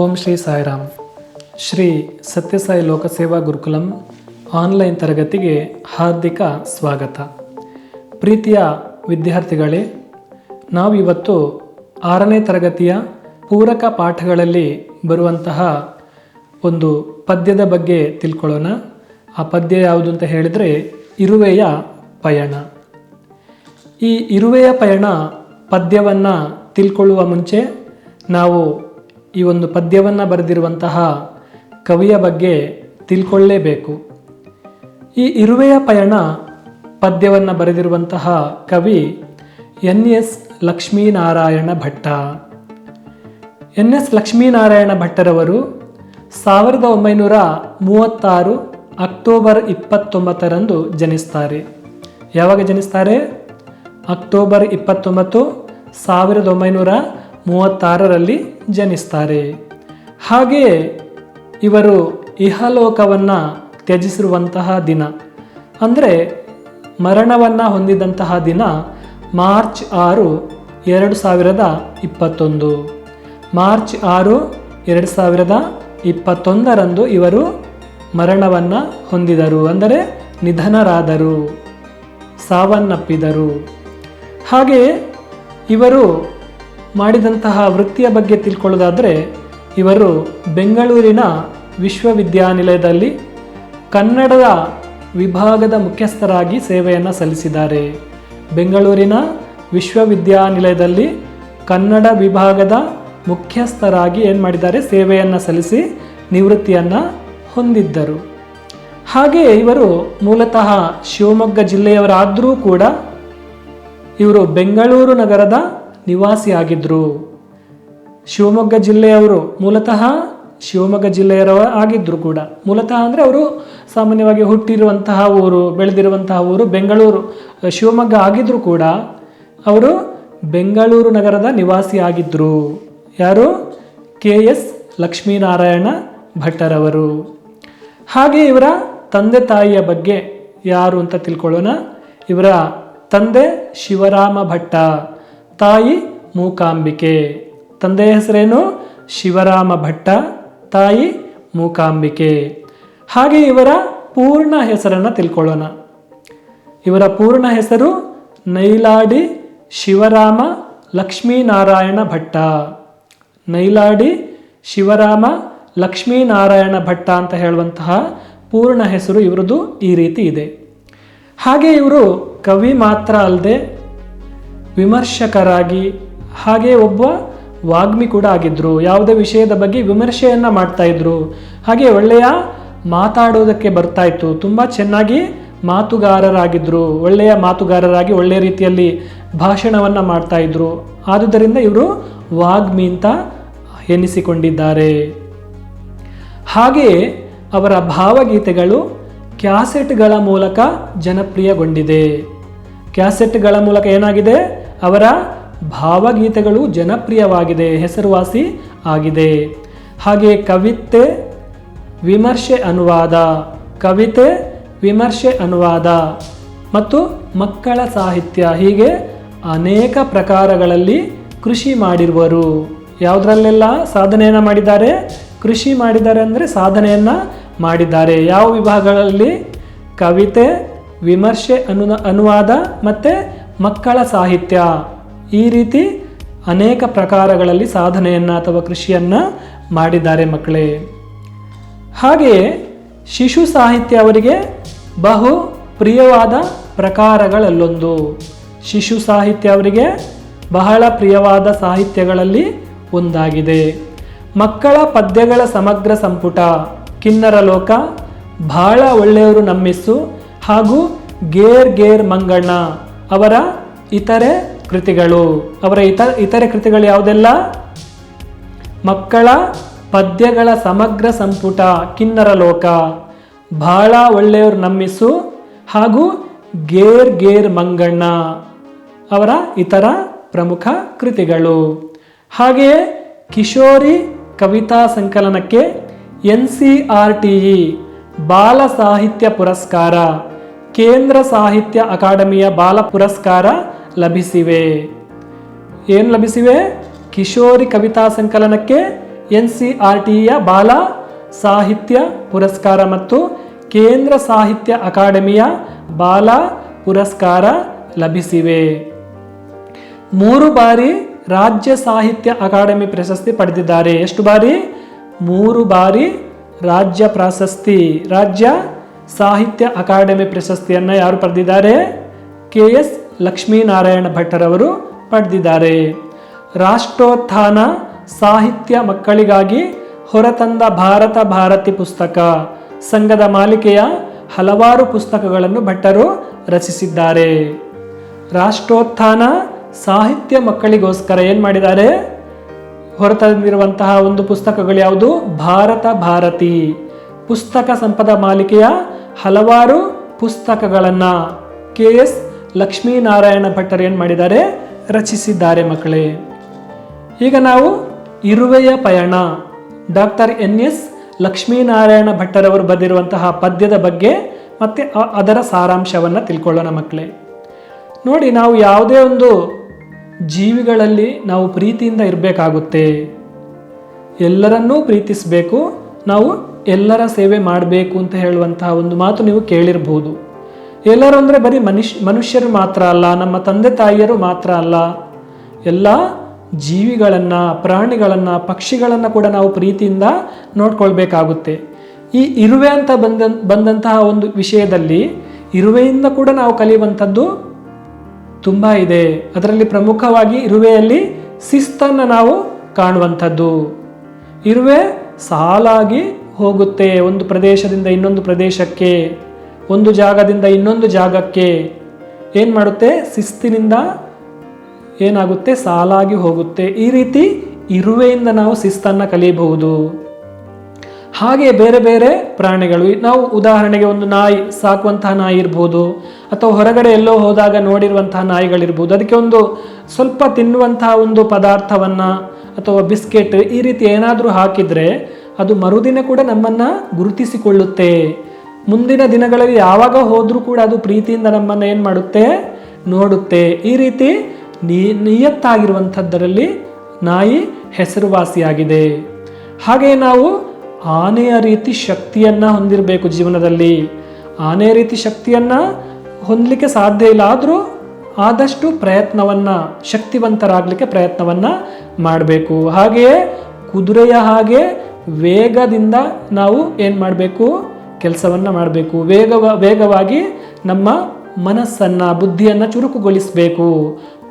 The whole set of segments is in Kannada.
ಓಂ ಶ್ರೀ ಸಾಯಿರಾಮ್. ಶ್ರೀ ಸತ್ಯಸಾಯಿ ಲೋಕಸೇವಾ ಗುರುಕುಲಂ ಆನ್ಲೈನ್ ತರಗತಿಗೆ ಹಾರ್ದಿಕ ಸ್ವಾಗತ. ಪ್ರೀತಿಯ ವಿದ್ಯಾರ್ಥಿಗಳೇ, ನಾವಿವತ್ತು 6ನೇ ತರಗತಿಯ ಪೂರಕ ಪಾಠಗಳಲ್ಲಿ ಬರುವಂತಹ ಒಂದು ಪದ್ಯದ ಬಗ್ಗೆ ತಿಳ್ಕೊಳ್ಳೋಣ. ಆ ಪದ್ಯ ಯಾವುದು ಅಂತ ಹೇಳಿದರೆ ಇರುವೆಯ ಪಯಣ. ಈ ಇರುವೆಯ ಪಯಣ ಪದ್ಯವನ್ನು ತಿಳ್ಕೊಳ್ಳುವ ಮುಂಚೆ ನಾವು ಈ ಒಂದು ಪದ್ಯವನ್ನು ಬರೆದಿರುವಂತಹ ಕವಿಯ ಬಗ್ಗೆ ತಿಳ್ಕೊಳ್ಳೇಬೇಕು. ಈ ಇರುವೆಯ ಪಯಣ ಪದ್ಯವನ್ನು ಬರೆದಿರುವಂತಹ ಕವಿ ಎನ್.ಎಸ್. ಲಕ್ಷ್ಮೀನಾರಾಯಣ ಭಟ್ಟ. ಎನ್.ಎಸ್. ಲಕ್ಷ್ಮೀನಾರಾಯಣ ಭಟ್ಟರವರು 1936 ಅಕ್ಟೋಬರ್ 29ರಂದು ಜನಿಸ್ತಾರೆ. ಯಾವಾಗ ಜನಿಸ್ತಾರೆ? ಅಕ್ಟೋಬರ್ 29, 1936ರಲ್ಲಿ ಜನಿಸ್ತಾರೆ. ಹಾಗೆಯೇ ಇವರು ಇಹಲೋಕವನ್ನು ತ್ಯಜಿಸಿರುವಂತಹ ದಿನ ಅಂದರೆ ಮರಣವನ್ನು ಹೊಂದಿದಂತಹ ದಿನ ಮಾರ್ಚ್ 6, 2021. ಮಾರ್ಚ್ 6, 2021ರಂದು ಇವರು ಮರಣವನ್ನು ಹೊಂದಿದರು, ಅಂದರೆ ನಿಧನರಾದರು, ಸಾವನ್ನಪ್ಪಿದರು. ಹಾಗೆಯೇ ಇವರು ಮಾಡಿದಂತಹ ವೃತ್ತಿಯ ಬಗ್ಗೆ ತಿಳ್ಕೊಳ್ಳೋದಾದರೆ, ಇವರು ಬೆಂಗಳೂರಿನ ವಿಶ್ವವಿದ್ಯಾನಿಲಯದಲ್ಲಿ ಕನ್ನಡದ ವಿಭಾಗದ ಮುಖ್ಯಸ್ಥರಾಗಿ ಸೇವೆಯನ್ನು ಸಲ್ಲಿಸಿದ್ದಾರೆ. ಬೆಂಗಳೂರಿನ ವಿಶ್ವವಿದ್ಯಾನಿಲಯದಲ್ಲಿ ಕನ್ನಡ ವಿಭಾಗದ ಮುಖ್ಯಸ್ಥರಾಗಿ ಏನು ಮಾಡಿದ್ದಾರೆ? ಸೇವೆಯನ್ನು ಸಲ್ಲಿಸಿ ನಿವೃತ್ತಿಯನ್ನು ಹೊಂದಿದ್ದರು. ಹಾಗೆಯೇ ಇವರು ಮೂಲತಃ ಶಿವಮೊಗ್ಗ ಜಿಲ್ಲೆಯವರಾದರೂ ಕೂಡ ಇವರು ಬೆಂಗಳೂರು ನಗರದ ನಿವಾಸಿಯಾಗಿದ್ದರು. ಶಿವಮೊಗ್ಗ ಜಿಲ್ಲೆಯವರು, ಮೂಲತಃ ಶಿವಮೊಗ್ಗ ಜಿಲ್ಲೆಯರ ಆಗಿದ್ದರು ಕೂಡ. ಮೂಲತಃ ಅಂದರೆ ಅವರು ಸಾಮಾನ್ಯವಾಗಿ ಹುಟ್ಟಿರುವಂತಹ ಊರು, ಬೆಳೆದಿರುವಂತಹ ಊರು ಬೆಂಗಳೂರು, ಶಿವಮೊಗ್ಗ ಆಗಿದ್ದರೂ ಕೂಡ ಅವರು ಬೆಂಗಳೂರು ನಗರದ ನಿವಾಸಿಯಾಗಿದ್ದರು. ಯಾರು? ಕೆ.ಎಸ್. ಲಕ್ಷ್ಮೀನಾರಾಯಣ ಭಟ್ಟರವರು. ಹಾಗೆ ಇವರ ತಂದೆ ತಾಯಿಯ ಬಗ್ಗೆ ಯಾರು ಅಂತ ತಿಳ್ಕೊಳ್ಳೋಣ. ಇವರ ತಂದೆ ಶಿವರಾಮ ಭಟ್ಟ, ತಾಯಿ ಮೂಕಾಂಬಿಕೆ. ತಂದೆಯ ಹೆಸರೇನು? ಶಿವರಾಮ ಭಟ್ಟ, ತಾಯಿ ಮೂಕಾಂಬಿಕೆ. ಹಾಗೆ ಇವರ ಪೂರ್ಣ ಹೆಸರನ್ನು ತಿಳ್ಕೊಳ್ಳೋಣ. ಇವರ ಪೂರ್ಣ ಹೆಸರು ನೈಲಾಡಿ ಶಿವರಾಮ ಲಕ್ಷ್ಮೀನಾರಾಯಣ ಭಟ್ಟ. ನೈಲಾಡಿ ಶಿವರಾಮ ಲಕ್ಷ್ಮೀನಾರಾಯಣ ಭಟ್ಟ ಅಂತ ಹೇಳುವಂತಹ ಪೂರ್ಣ ಹೆಸರು ಇವರದು ಈ ರೀತಿ ಇದೆ. ಹಾಗೆ ಇವರು ಕವಿ ಮಾತ್ರ ಅಲ್ಲದೆ ವಿಮರ್ಶಕರಾಗಿ, ಹಾಗೆ ಒಬ್ಬ ವಾಗ್ಮಿ ಕೂಡ ಆಗಿದ್ದರು. ಯಾವುದೇ ವಿಷಯದ ಬಗ್ಗೆ ವಿಮರ್ಶೆಯನ್ನು ಮಾಡ್ತಾ ಇದ್ರು. ಹಾಗೆ ಒಳ್ಳೆಯ ಮಾತಾಡೋದಕ್ಕೆ ಬರ್ತಾ ಇತ್ತು. ತುಂಬ ಚೆನ್ನಾಗಿ ಮಾತುಗಾರರಾಗಿದ್ದರು. ಒಳ್ಳೆಯ ಮಾತುಗಾರರಾಗಿ ಒಳ್ಳೆಯ ರೀತಿಯಲ್ಲಿ ಭಾಷಣವನ್ನು ಮಾಡ್ತಾ ಇದ್ರು. ಆದುದರಿಂದ ಇವರು ವಾಗ್ಮಿ ಅಂತ ಎನಿಸಿಕೊಂಡಿದ್ದಾರೆ. ಹಾಗೆಯೇ ಅವರ ಭಾವಗೀತೆಗಳು ಕ್ಯಾಸೆಟ್ಗಳ ಮೂಲಕ ಜನಪ್ರಿಯಗೊಂಡಿದೆ. ಕ್ಯಾಸೆಟ್ಗಳ ಮೂಲಕ ಏನಾಗಿದೆ? ಅವರ ಭಾವಗೀತೆಗಳು ಜನಪ್ರಿಯವಾಗಿದೆ, ಹೆಸರುವಾಸಿ ಆಗಿದೆ. ಹಾಗೆ ಕವಿತೆ, ವಿಮರ್ಶೆ, ಅನುವಾದ, ಕವಿತೆ, ವಿಮರ್ಶೆ, ಅನುವಾದ ಮತ್ತು ಮಕ್ಕಳ ಸಾಹಿತ್ಯ, ಹೀಗೆ ಅನೇಕ ಪ್ರಕಾರಗಳಲ್ಲಿ ಕೃಷಿ ಮಾಡಿರುವರು. ಯಾವುದರಲ್ಲೆಲ್ಲ ಸಾಧನೆಯನ್ನು ಮಾಡಿದ್ದಾರೆ? ಕೃಷಿ ಮಾಡಿದ್ದಾರೆ ಅಂದರೆ ಸಾಧನೆಯನ್ನು ಮಾಡಿದ್ದಾರೆ. ಯಾವ ವಿಭಾಗಗಳಲ್ಲಿ? ಕವಿತೆ, ವಿಮರ್ಶೆ, ಅನುವಾದ ಮತ್ತು ಮಕ್ಕಳ ಸಾಹಿತ್ಯ, ಈ ರೀತಿ ಅನೇಕ ಪ್ರಕಾರಗಳಲ್ಲಿ ಸಾಧನೆಯನ್ನು ಅಥವಾ ಕೃಷಿಯನ್ನು ಮಾಡಿದ್ದಾರೆ ಮಕ್ಕಳೇ. ಹಾಗೆಯೇ ಶಿಶು ಸಾಹಿತ್ಯ ಅವರಿಗೆ ಬಹು ಪ್ರಿಯವಾದ ಪ್ರಕಾರಗಳಲ್ಲೊಂದು. ಶಿಶು ಸಾಹಿತ್ಯ ಅವರಿಗೆ ಬಹಳ ಪ್ರಿಯವಾದ ಸಾಹಿತ್ಯಗಳಲ್ಲಿ ಒಂದಾಗಿದೆ. ಮಕ್ಕಳ ಪದ್ಯಗಳ ಸಮಗ್ರ ಸಂಪುಟ, ಕಿನ್ನರ ಲೋಕ, ಭಾಳ ಒಳ್ಳೆಯವರು ನಮ್ಮಿಸ್ಸು ಹಾಗೂ ಗೇರ್ ಗೇರ್ ಮಂಗಣ್ಣ ಅವರ ಇತರೆ ಕೃತಿಗಳು. ಅವರ ಇತರೆ ಕೃತಿಗಳು ಯಾವುದೆಲ್ಲ? ಮಕ್ಕಳ ಪದ್ಯಗಳ ಸಮಗ್ರ ಸಂಪುಟ, ಕಿನ್ನರ ಲೋಕ, ಭಾಳ ಒಳ್ಳೆಯವರು ನಮ್ಮಿಸ್ಸು ಹಾಗೂ ಗೇರ್ ಗೇರ್ ಮಂಗಣ್ಣ ಅವರ ಇತರ ಪ್ರಮುಖ ಕೃತಿಗಳು. ಹಾಗೆಯೇ ಕಿಶೋರಿ ಕವಿತಾ ಸಂಕಲನಕ್ಕೆ NCRTE ಬಾಲ ಸಾಹಿತ್ಯ ಪುರಸ್ಕಾರ, ಕೇಂದ್ರ ಸಾಹಿತ್ಯ ಅಕಾಡೆಮಿಯ ಬಾಲ ಪುರಸ್ಕಾರ ಲಭಿಸಿವೆ. ಏನು ಲಭಿಸಿವೆ? ಕಿಶೋರಿ ಕವಿತಾ ಸಂಕಲನಕ್ಕೆ NCERTಯ ಬಾಲ ಸಾಹಿತ್ಯ ಪುರಸ್ಕಾರ ಮತ್ತು ಕೇಂದ್ರ ಸಾಹಿತ್ಯ ಅಕಾಡೆಮಿಯ ಬಾಲ ಪುರಸ್ಕಾರ ಲಭಿಸಿವೆ. 3 ಬಾರಿ ರಾಜ್ಯ ಸಾಹಿತ್ಯ ಅಕಾಡೆಮಿ ಪ್ರಶಸ್ತಿ ಪಡೆದಿದ್ದಾರೆ. ಎಷ್ಟು ಬಾರಿ? 3 ಬಾರಿ ರಾಜ್ಯ ಸಾಹಿತ್ಯ ಅಕಾಡೆಮಿ ಪ್ರಶಸ್ತಿಯನ್ನು ಯಾರು ಪಡೆದಿದ್ದಾರೆ? KS ಲಕ್ಷ್ಮೀನಾರಾಯಣ ಭಟ್ಟರವರು ಪಡೆದಿದ್ದಾರೆ. ರಾಷ್ಟ್ರೋತ್ಥಾನ ಸಾಹಿತ್ಯ ಮಕ್ಕಳಿಗಾಗಿ ಹೊರತಂದ ಭಾರತ ಭಾರತಿ ಪುಸ್ತಕ ಸಂಘದ ಮಾಲಿಕೆಯ ಹಲವಾರು ಪುಸ್ತಕಗಳನ್ನು ಭಟ್ಟರು ರಚಿಸಿದ್ದಾರೆ. ರಾಷ್ಟ್ರೋತ್ಥಾನ ಸಾಹಿತ್ಯ ಮಕ್ಕಳಿಗೋಸ್ಕರ ಏನು ಮಾಡಿದ್ದಾರೆ? ಹೊರತಂದಿರುವಂತಹ ಒಂದು ಪುಸ್ತಕಗಳು ಯಾವುದು? ಭಾರತ ಭಾರತಿ ಪುಸ್ತಕ ಸಂಪದ ಮಾಲಿಕೆಯ ಹಲವಾರು ಪುಸ್ತಕಗಳನ್ನು KS ಲಕ್ಷ್ಮೀನಾರಾಯಣ ಭಟ್ಟರು ಏನು ಮಾಡಿದ್ದಾರೆ? ರಚಿಸಿದ್ದಾರೆ ಮಕ್ಕಳೇ. ಈಗ ನಾವು ಇರುವೆಯ ಪಯಣ ಡಾಕ್ಟರ್ NS ಲಕ್ಷ್ಮೀನಾರಾಯಣ ಭಟ್ಟರವರು ಬರೆದಿರುವಂತಹ ಪದ್ಯದ ಬಗ್ಗೆ ಮತ್ತು ಅದರ ಸಾರಾಂಶವನ್ನು ತಿಳ್ಕೊಳ್ಳೋಣ ಮಕ್ಕಳೇ. ನೋಡಿ, ನಾವು ಯಾವುದೇ ಒಂದು ಜೀವಿಗಳಲ್ಲಿ ನಾವು ಪ್ರೀತಿಯಿಂದ ಇರಬೇಕಾಗುತ್ತೆ. ಎಲ್ಲರನ್ನೂ ಪ್ರೀತಿಸಬೇಕು, ನಾವು ಎಲ್ಲರ ಸೇವೆ ಮಾಡಬೇಕು ಅಂತ ಹೇಳುವಂತಹ ಒಂದು ಮಾತು ನೀವು ಕೇಳಿರ್ಬೋದು. ಎಲ್ಲರೂ ಅಂದರೆ ಬರೀ ಮನುಷ್ಯರು ಮಾತ್ರ ಅಲ್ಲ, ನಮ್ಮ ತಂದೆ ತಾಯಿಯರು ಮಾತ್ರ ಅಲ್ಲ, ಎಲ್ಲ ಜೀವಿಗಳನ್ನು, ಪ್ರಾಣಿಗಳನ್ನು, ಪಕ್ಷಿಗಳನ್ನು ಕೂಡ ನಾವು ಪ್ರೀತಿಯಿಂದ ನೋಡ್ಕೊಳ್ಬೇಕಾಗುತ್ತೆ. ಈ ಇರುವೆ ಅಂತ ಬಂದಂತಹ ಒಂದು ವಿಷಯದಲ್ಲಿ ಇರುವೆಯಿಂದ ಕೂಡ ನಾವು ಕಲಿಯುವಂಥದ್ದು ತುಂಬ ಇದೆ. ಅದರಲ್ಲಿ ಪ್ರಮುಖವಾಗಿ ಇರುವೆಯಲ್ಲಿ ಶಿಸ್ತನ್ನು ನಾವು ಕಾಣುವಂಥದ್ದು. ಇರುವೆ ಸಾಲಾಗಿ ಹೋಗುತ್ತೆ ಒಂದು ಪ್ರದೇಶದಿಂದ ಇನ್ನೊಂದು ಪ್ರದೇಶಕ್ಕೆ, ಒಂದು ಜಾಗದಿಂದ ಇನ್ನೊಂದು ಜಾಗಕ್ಕೆ. ಏನು ಮಾಡುತ್ತೆ? ಶಿಸ್ತಿನಿಂದ ಏನಾಗುತ್ತೆ? ಸಾಲಾಗಿ ಹೋಗುತ್ತೆ. ಈ ರೀತಿ ಇರುವೆಯಿಂದ ನಾವು ಶಿಸ್ತನ್ನು ಕಲಿಯಬಹುದು. ಹಾಗೆ ಬೇರೆ ಬೇರೆ ಪ್ರಾಣಿಗಳು, ನಾವು ಉದಾಹರಣೆಗೆ ಒಂದು ನಾಯಿ, ಸಾಕುವಂತಹ ನಾಯಿ ಇರ್ಬೋದು, ಅಥವಾ ಹೊರಗಡೆ ಎಲ್ಲೋ ಹೋದಾಗ ನೋಡಿರುವಂತಹ ನಾಯಿಗಳಿರ್ಬೋದು. ಅದಕ್ಕೆ ಒಂದು ಸ್ವಲ್ಪ ತಿನ್ನುವಂತಹ ಒಂದು ಪದಾರ್ಥವನ್ನು ಅಥವಾ ಬಿಸ್ಕೆಟ್ ಈ ರೀತಿ ಏನಾದರೂ ಹಾಕಿದರೆ ಅದು ಮರುದಿನ ಕೂಡ ನಮ್ಮನ್ನು ಗುರುತಿಸಿಕೊಳ್ಳುತ್ತೆ. ಮುಂದಿನ ದಿನಗಳಲ್ಲಿ ಯಾವಾಗ ಹೋದರೂ ಕೂಡ ಅದು ಪ್ರೀತಿಯಿಂದ ನಮ್ಮನ್ನು ಏನು ಮಾಡುತ್ತೆ? ನೋಡುತ್ತೆ. ಈ ರೀತಿ ನಿಯತ್ತಾಗಿರುವಂಥದ್ದರಲ್ಲಿ ನಾಯಿ ಹೆಸರುವಾಸಿಯಾಗಿದೆ. ಹಾಗೆ ನಾವು ಆನೆಯ ರೀತಿ ಶಕ್ತಿಯನ್ನು ಹೊಂದಿರಬೇಕು ಜೀವನದಲ್ಲಿ. ಆನೆಯ ರೀತಿ ಶಕ್ತಿಯನ್ನು ಹೊಂದಲಿಕ್ಕೆ ಸಾಧ್ಯ ಇಲ್ಲ, ಆದರೂ ಆದಷ್ಟು ಪ್ರಯತ್ನವನ್ನು, ಶಕ್ತಿವಂತರಾಗಲಿಕ್ಕೆ ಪ್ರಯತ್ನವನ್ನು ಮಾಡಬೇಕು. ಹಾಗೆಯೇ ಕುದುರೆಯ ಹಾಗೆ ವೇಗದಿಂದ ನಾವು ಏನು ಮಾಡಬೇಕು? ಕೆಲಸವನ್ನು ಮಾಡಬೇಕು. ವೇಗವಾಗಿ ನಮ್ಮ ಮನಸ್ಸನ್ನು, ಬುದ್ಧಿಯನ್ನು ಚುರುಕುಗೊಳಿಸಬೇಕು.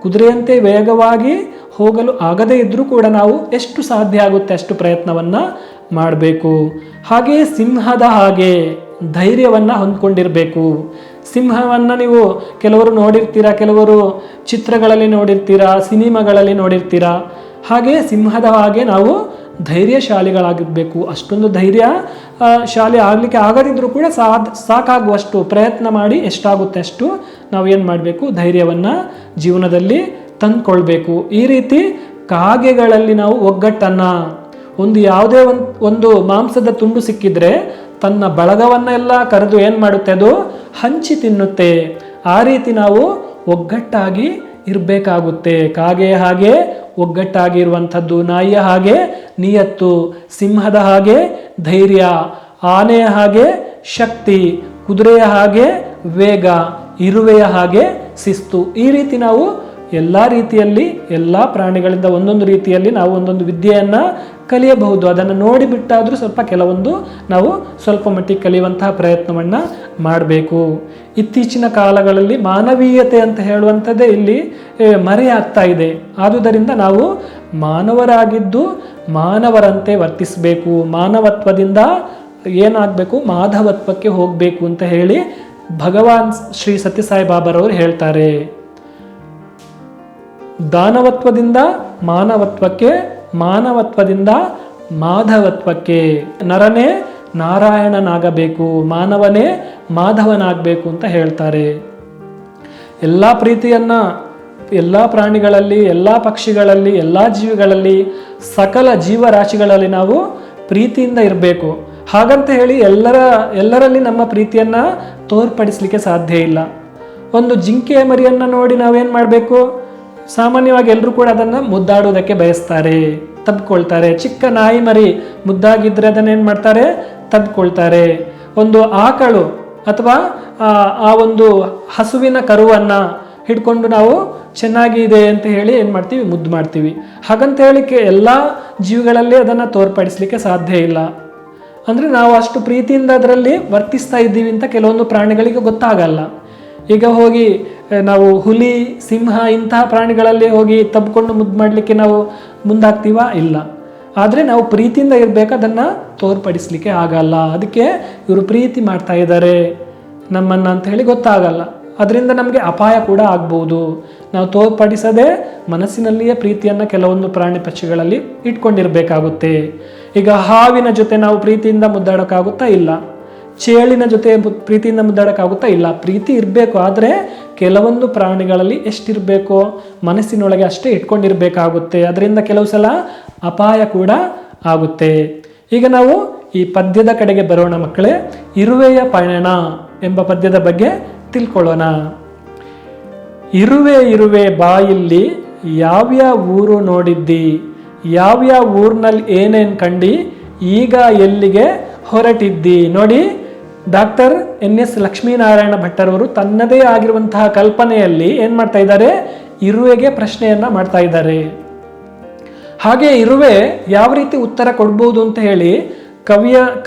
ಕುದುರೆಯಂತೆ ವೇಗವಾಗಿ ಹೋಗಲು ಆಗದೇ ಇದ್ದರೂ ಕೂಡ ನಾವು ಎಷ್ಟು ಸಾಧ್ಯ ಆಗುತ್ತೆ ಅಷ್ಟು ಪ್ರಯತ್ನವನ್ನು ಮಾಡಬೇಕು. ಹಾಗೆಯೇ ಸಿಂಹದ ಹಾಗೆ ಧೈರ್ಯವನ್ನು ಹೊಂದ್ಕೊಂಡಿರಬೇಕು. ಸಿಂಹವನ್ನು ನೀವು ಕೆಲವರು ನೋಡಿರ್ತೀರಾ, ಕೆಲವರು ಚಿತ್ರಗಳಲ್ಲಿ ನೋಡಿರ್ತೀರಾ, ಸಿನಿಮಾಗಳಲ್ಲಿ ನೋಡಿರ್ತೀರಾ. ಹಾಗೆ ಸಿಂಹದ ಹಾಗೆ ನಾವು ಧೈರ್ಯಶಾಲಿಗಳಾಗಿರಬೇಕು. ಅಷ್ಟೊಂದು ಧೈರ್ಯಶಾಲಿ ಆಗಲಿಕ್ಕೆ ಆಗದಿದ್ದರೂ ಕೂಡ ಸಾಕಾಗುವಷ್ಟು ಪ್ರಯತ್ನ ಮಾಡಿ ಎಷ್ಟಾಗುತ್ತೆ ಅಷ್ಟು ನಾವು ಏನು ಮಾಡಬೇಕು? ಧೈರ್ಯವನ್ನು ಜೀವನದಲ್ಲಿ ತಂದುಕೊಳ್ಬೇಕು. ಈ ರೀತಿ ಕಾಗೆಗಳಲ್ಲಿ ನಾವು ಒಗ್ಗಟ್ಟನ್ನು, ಯಾವುದೇ ಒಂದು ಮಾಂಸದ ತುಂಡು ಸಿಕ್ಕಿದ್ರೆ ತನ್ನ ಬಳಗವನ್ನೆಲ್ಲ ಕರೆದು ಏನು ಮಾಡುತ್ತೆ? ಅದು ಹಂಚಿ ತಿನ್ನುತ್ತೆ. ಆ ರೀತಿ ನಾವು ಒಗ್ಗಟ್ಟಾಗಿ ಇರಬೇಕಾಗುತ್ತೆ. ಕಾಗೆಯ ಹಾಗೆ ಒಗ್ಗಟ್ಟಾಗಿ ಇರುವಂಥದ್ದು, ನಾಯಿಯ ಹಾಗೆ ನಿಯತ್ತು, ಸಿಂಹದ ಹಾಗೆ ಧೈರ್ಯ, ಆನೆಯ ಹಾಗೆ ಶಕ್ತಿ, ಕುದುರೆಯ ಹಾಗೆ ವೇಗ, ಇರುವೆಯ ಹಾಗೆ ಶಿಸ್ತು. ಈ ರೀತಿ ನಾವು ಎಲ್ಲ ರೀತಿಯಲ್ಲಿ, ಎಲ್ಲ ಪ್ರಾಣಿಗಳಿಂದ ಒಂದೊಂದು ರೀತಿಯಲ್ಲಿ ನಾವು ಒಂದೊಂದು ವಿದ್ಯೆಯನ್ನು ಕಲಿಯಬಹುದು. ಅದನ್ನು ನೋಡಿಬಿಟ್ಟಾದರೂ ಕೆಲವೊಂದು ನಾವು ಸ್ವಲ್ಪ ಮಟ್ಟಿಗೆ ಕಲಿಯುವಂತಹ ಪ್ರಯತ್ನವನ್ನು ಮಾಡಬೇಕು. ಇತ್ತೀಚಿನ ಕಾಲಗಳಲ್ಲಿ ಮಾನವೀಯತೆ ಅಂತ ಹೇಳುವಂಥದ್ದೇ ಇಲ್ಲಿ ಮರೆಯಾಗ್ತಾ ಇದೆ. ಆದುದರಿಂದ ನಾವು ಮಾನವರಾಗಿದ್ದು ಮಾನವರಂತೆ ವರ್ತಿಸಬೇಕು. ಮಾನವತ್ವದಿಂದ ಏನಾಗಬೇಕು? ಮಾಧವತ್ವಕ್ಕೆ ಹೋಗಬೇಕು ಅಂತ ಹೇಳಿ ಭಗವಾನ್ ಶ್ರೀ ಸತ್ಯಸಾಯಿ ಬಾಬಾರವರು ಹೇಳ್ತಾರೆ. ದಾನವತ್ವದಿಂದ ಮಾನವತ್ವಕ್ಕೆ, ಮಾನವತ್ವದಿಂದ ಮಾಧವತ್ವಕ್ಕೆ. ನರನೇ ನಾರಾಯಣನಾಗಬೇಕು, ಮಾನವನೇ ಮಾಧವನಾಗಬೇಕು ಅಂತ ಹೇಳ್ತಾರೆ. ಎಲ್ಲ ಪ್ರೀತಿಯನ್ನು ಎಲ್ಲ ಪ್ರಾಣಿಗಳಲ್ಲಿ, ಎಲ್ಲ ಪಕ್ಷಿಗಳಲ್ಲಿ, ಎಲ್ಲ ಜೀವಿಗಳಲ್ಲಿ, ಸಕಲ ಜೀವರಾಶಿಗಳಲ್ಲಿ ನಾವು ಪ್ರೀತಿಯಿಂದ ಇರಬೇಕು. ಹಾಗಂತ ಹೇಳಿ ಎಲ್ಲರಲ್ಲಿ ನಮ್ಮ ಪ್ರೀತಿಯನ್ನು ತೋರ್ಪಡಿಸಲಿಕ್ಕೆ ಸಾಧ್ಯ ಇಲ್ಲ. ಒಂದು ಜಿಂಕೆಯ ಮರಿಯನ್ನು ನೋಡಿ ನಾವೇನು ಮಾಡಬೇಕು? ಸಾಮಾನ್ಯವಾಗಿ ಎಲ್ಲರೂ ಕೂಡ ಅದನ್ನು ಮುದ್ದಾಡೋದಕ್ಕೆ ಬಯಸ್ತಾರೆ. ತಬ್ಕೊಳ್ತಾರೆ. ಚಿಕ್ಕ ನಾಯಿ ಮರಿ ಮುದ್ದಾಗಿದ್ರೆ ಅದನ್ನೇನು ಮಾಡ್ತಾರೆ, ತಬ್ಕೊಳ್ತಾರೆ. ಒಂದು ಆಕಳು ಅಥವಾ ಆ ಒಂದು ಹಸುವಿನ ಕರುವನ್ನ ಹಿಡ್ಕೊಂಡು ನಾವು ಚೆನ್ನಾಗಿದೆ ಅಂತ ಹೇಳಿ ಏನು ಮಾಡ್ತೀವಿ, ಮುದ್ದು ಮಾಡ್ತೀವಿ. ಹಾಗಂತ ಹೇಳಿಕೆ ಎಲ್ಲ ಜೀವಿಗಳಲ್ಲಿ ಅದನ್ನು ತೋರ್ಪಡಿಸ್ಲಿಕ್ಕೆ ಸಾಧ್ಯ ಇಲ್ಲ. ಅಂದರೆ ನಾವು ಅಷ್ಟು ಪ್ರೀತಿಯಿಂದ ಅದರಲ್ಲಿ ವರ್ತಿಸ್ತಾ ಇದ್ದೀವಿ ಅಂತ ಕೆಲವೊಂದು ಪ್ರಾಣಿಗಳಿಗೆ ಗೊತ್ತಾಗಲ್ಲ. ಈಗ ಹೋಗಿ ನಾವು ಹುಲಿ, ಸಿಂಹ ಇಂತಹ ಪ್ರಾಣಿಗಳಲ್ಲಿ ಹೋಗಿ ತಬ್ಕೊಂಡು ಮುದ್ದು ಮಾಡಲಿಕ್ಕೆ ನಾವು ಮುಂದಾಗ್ತೀವಾ? ಇಲ್ಲ. ಆದರೆ ನಾವು ಪ್ರೀತಿಯಿಂದ ಇರಬೇಕು, ಅದನ್ನು ತೋರ್ಪಡಿಸ್ಲಿಕ್ಕೆ ಆಗಲ್ಲ. ಅದಕ್ಕೆ ಇವರು ಪ್ರೀತಿ ಮಾಡ್ತಾ ಇದ್ದಾರೆ ನಮ್ಮನ್ನು ಅಂತ ಹೇಳಿ ಗೊತ್ತಾಗಲ್ಲ. ಅದರಿಂದ ನಮಗೆ ಅಪಾಯ ಕೂಡ ಆಗ್ಬೋದು. ನಾವು ತೋರ್ಪಡಿಸದೆ ಮನಸ್ಸಿನಲ್ಲಿಯೇ ಪ್ರೀತಿಯನ್ನು ಕೆಲವೊಂದು ಪ್ರಾಣಿ ಪಕ್ಷಿಗಳಲ್ಲಿ ಇಟ್ಕೊಂಡಿರಬೇಕಾಗುತ್ತೆ. ಈಗ ಹಾವಿನ ಜೊತೆ ನಾವು ಪ್ರೀತಿಯಿಂದ ಮುದ್ದಾಡೋಕ್ಕಾಗುತ್ತಾ? ಇಲ್ಲ. ಚೇಳಿನ ಜೊತೆ ಪ್ರೀತಿಯಿಂದ ಮುದ್ದಾಡೋಕ್ಕಾಗುತ್ತಾ? ಇಲ್ಲ. ಪ್ರೀತಿ ಇರಬೇಕು, ಆದರೆ ಕೆಲವೊಂದು ಪ್ರಾಣಿಗಳಲ್ಲಿ ಎಷ್ಟಿರಬೇಕೋ ಮನಸ್ಸಿನೊಳಗೆ ಅಷ್ಟೇ ಇಟ್ಕೊಂಡಿರಬೇಕಾಗುತ್ತೆ. ಅದರಿಂದ ಕೆಲವು ಸಲ ಅಪಾಯ ಕೂಡ ಆಗುತ್ತೆ. ಈಗ ನಾವು ಈ ಪದ್ಯದ ಕಡೆಗೆ ಬರೋಣ ಮಕ್ಕಳೇ. ಇರುವೆಯ ಪಯಣ ಎಂಬ ಪದ್ಯದ ಬಗ್ಗೆ ತಿಳ್ಕೊಳ್ಳೋಣ. ಇರುವೆ ಇರುವೆ ಬಾಯಿಲ್ಲಿ ಯಾವ್ಯಾವ ಊರು ನೋಡಿದ್ದಿ, ಯಾವ್ಯಾವ ಊರಿನಲ್ಲಿ ಏನೇನು ಕಂಡು ಈಗ ಎಲ್ಲಿಗೆ ಹೊರಟಿದ್ದಿ. ನೋಡಿ, ಡಾಕ್ಟರ್ NS ಲಕ್ಷ್ಮೀನಾರಾಯಣ ಭಟ್ಟರವರು ತನ್ನದೇ ಆಗಿರುವಂತಹ ಕಲ್ಪನೆಯಲ್ಲಿ ಏನು ಮಾಡ್ತಾ ಇದ್ದಾರೆ, ಇರುವೆಗೆ ಪ್ರಶ್ನೆಯನ್ನ ಮಾಡ್ತಾ ಇದ್ದಾರೆ. ಹಾಗೆ ಇರುವೆ ಯಾವ ರೀತಿ ಉತ್ತರ ಕೊಡ್ಬೋದು ಅಂತ ಹೇಳಿ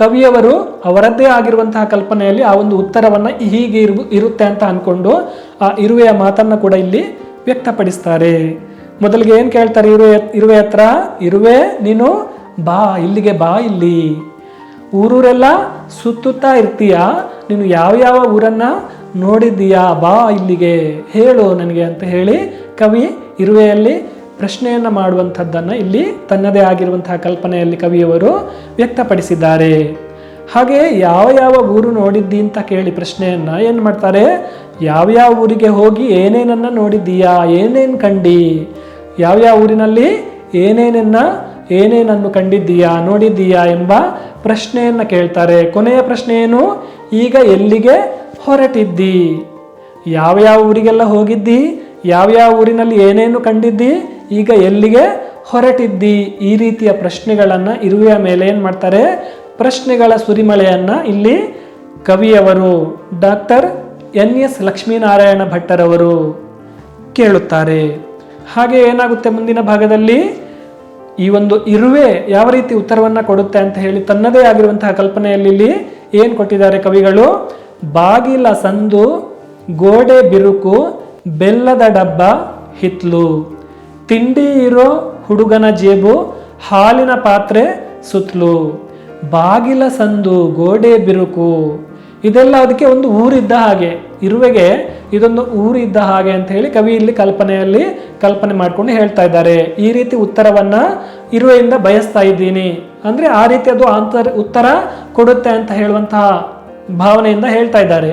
ಕವಿಯವರು ಅವರದ್ದೇ ಆಗಿರುವಂತಹ ಕಲ್ಪನೆಯಲ್ಲಿ ಆ ಒಂದು ಉತ್ತರವನ್ನು ಹೀಗೆ ಇರುತ್ತೆ ಅಂತ ಅಂದ್ಕೊಂಡು ಆ ಇರುವೆಯ ಮಾತನ್ನು ಕೂಡ ಇಲ್ಲಿ ವ್ಯಕ್ತಪಡಿಸ್ತಾರೆ. ಮೊದಲಿಗೆ ಏನು ಕೇಳ್ತಾರೆ ಇರುವೆ ಹತ್ರ, ಇರುವೆ ನೀನು ಬಾ, ಇಲ್ಲಿಗೆ ಬಾ, ಇಲ್ಲಿ ಊರೂರೆಲ್ಲ ಸುತ್ತುತ್ತಾ ಇರ್ತೀಯ, ನೀನು ಯಾವ ಊರನ್ನ ನೋಡಿದ್ದೀಯಾ, ಬಾ ಇಲ್ಲಿಗೆ ಹೇಳು ನನಗೆ ಅಂತ ಹೇಳಿ ಕವಿ ಇರುವೆಯಲ್ಲಿ ಪ್ರಶ್ನೆಯನ್ನು ಮಾಡುವಂಥದ್ದನ್ನು ಇಲ್ಲಿ ತನ್ನದೇ ಆಗಿರುವಂತಹ ಕಲ್ಪನೆಯಲ್ಲಿ ಕವಿಯವರು ವ್ಯಕ್ತಪಡಿಸಿದ್ದಾರೆ. ಹಾಗೆ ಯಾವ ಊರು ನೋಡಿದ್ದಿ ಅಂತ ಕೇಳಿ ಪ್ರಶ್ನೆಯನ್ನು ಏನು ಮಾಡ್ತಾರೆ, ಯಾವ ಊರಿಗೆ ಹೋಗಿ ಏನೇನನ್ನು ನೋಡಿದ್ದೀಯಾ, ಏನೇನು ಕಂಡಿ, ಯಾವ ಊರಿನಲ್ಲಿ ಏನೇನನ್ನು ಕಂಡಿದ್ದೀಯಾ, ನೋಡಿದ್ದೀಯಾ ಎಂಬ ಪ್ರಶ್ನೆಯನ್ನು ಕೇಳ್ತಾರೆ. ಕೊನೆಯ ಪ್ರಶ್ನೆ ಏನು, ಈಗ ಎಲ್ಲಿಗೆ ಹೊರಟಿದ್ದಿ, ಯಾವ ಊರಿಗೆಲ್ಲ ಹೋಗಿದ್ದಿ, ಯಾವ ಊರಿನಲ್ಲಿ ಏನೇನು ಕಂಡಿದ್ದಿ, ಈಗ ಎಲ್ಲಿಗೆ ಹೊರಟಿದ್ದಿ. ಈ ರೀತಿಯ ಪ್ರಶ್ನೆಗಳನ್ನು ಇರುವೆಯ ಮೇಲೆ ಏನು ಮಾಡ್ತಾರೆ, ಪ್ರಶ್ನೆಗಳ ಸುರಿಮಳೆಯನ್ನು ಇಲ್ಲಿ ಕವಿಯವರು ಡಾಕ್ಟರ್ NS ಲಕ್ಷ್ಮೀನಾರಾಯಣ ಭಟ್ಟರವರು ಕೇಳುತ್ತಾರೆ. ಹಾಗೆ ಏನಾಗುತ್ತೆ ಮುಂದಿನ ಭಾಗದಲ್ಲಿ, ಈ ಒಂದು ಇರುವೆ ಯಾವ ರೀತಿ ಉತ್ತರವನ್ನು ಕೊಡುತ್ತೆ ಅಂತ ಹೇಳಿ ತನ್ನದೇ ಆಗಿರುವಂತಹ ಕಲ್ಪನೆಯಲ್ಲಿ ಇಲ್ಲಿ ಏನು ಕೊಟ್ಟಿದ್ದಾರೆ ಕವಿಗಳು, ಬಾಗಿಲ ಸಂದು, ಗೋಡೆ ಬಿರುಕು, ಬೆಲ್ಲದ ಡಬ್ಬ ಹಿತ್ಲು, ತಿಂಡಿ ಇರೋ ಹುಡುಗನ ಜೇಬು, ಹಾಲಿನ ಪಾತ್ರೆ ಸುತ್ತಲು. ಬಾಗಿಲ ಸಂದು, ಗೋಡೆ ಬಿರುಕು, ಇದೆಲ್ಲ ಅದಕ್ಕೆ ಒಂದು ಊರಿದ್ದ ಹಾಗೆ, ಇರುವೆಗೆ ಇದೊಂದು ಊರು ಇದ್ದ ಹಾಗೆ ಅಂತ ಹೇಳಿ ಕವಿ ಇಲ್ಲಿ ಕಲ್ಪನೆ ಮಾಡ್ಕೊಂಡು ಹೇಳ್ತಾ ಇದ್ದಾರೆ. ಈ ರೀತಿ ಉತ್ತರವನ್ನ ಇರುವೆಯಿಂದ ಬಯಸ್ತಾ ಇದ್ದೀನಿ ಅಂದ್ರೆ ಆ ರೀತಿ ಅದು ಉತ್ತರ ಕೊಡುತ್ತೆ ಅಂತ ಹೇಳುವಂತಹ ಭಾವನೆಯಿಂದ ಹೇಳ್ತಾ ಇದ್ದಾರೆ.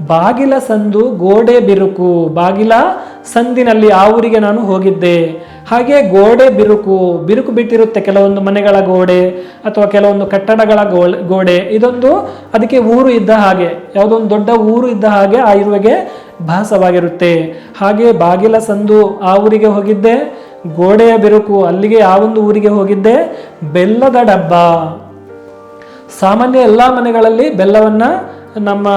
ಬಾಗಿಲ ಸಂದು, ಗೋಡೆ ಬಿರುಕು, ಬಾಗಿಲ ಸಂದಿನಲ್ಲಿ ಆ ಊರಿಗೆ ನಾನು ಹೋಗಿದ್ದೆ. ಹಾಗೆ ಗೋಡೆ ಬಿರುಕು ಬಿಟ್ಟಿರುತ್ತೆ ಕೆಲವೊಂದು ಮನೆಗಳ ಗೋಡೆ ಅಥವಾ ಕೆಲವೊಂದು ಕಟ್ಟಡಗಳ ಗೋಡೆ, ಇದೊಂದು ಅದಕ್ಕೆ ಊರು ಇದ್ದ ಹಾಗೆ, ಯಾವುದೋ ಒಂದು ದೊಡ್ಡ ಊರು ಇದ್ದ ಹಾಗೆ ಆ ಇರುವೆಗೆ ಭಾಸವಾಗಿರುತ್ತೆ. ಹಾಗೆ ಬಾಗಿಲ ಸಂದು ಆ ಊರಿಗೆ ಹೋಗಿದ್ದೆ, ಗೋಡೆಯ ಬಿರುಕು ಅಲ್ಲಿಗೆ ಆ ಒಂದು ಊರಿಗೆ ಹೋಗಿದ್ದೆ, ಬೆಲ್ಲದ ಡಬ್ಬ. ಸಾಮಾನ್ಯ ಎಲ್ಲ ಮನೆಗಳಲ್ಲಿ ಬೆಲ್ಲವನ್ನ ನಮ್ಮ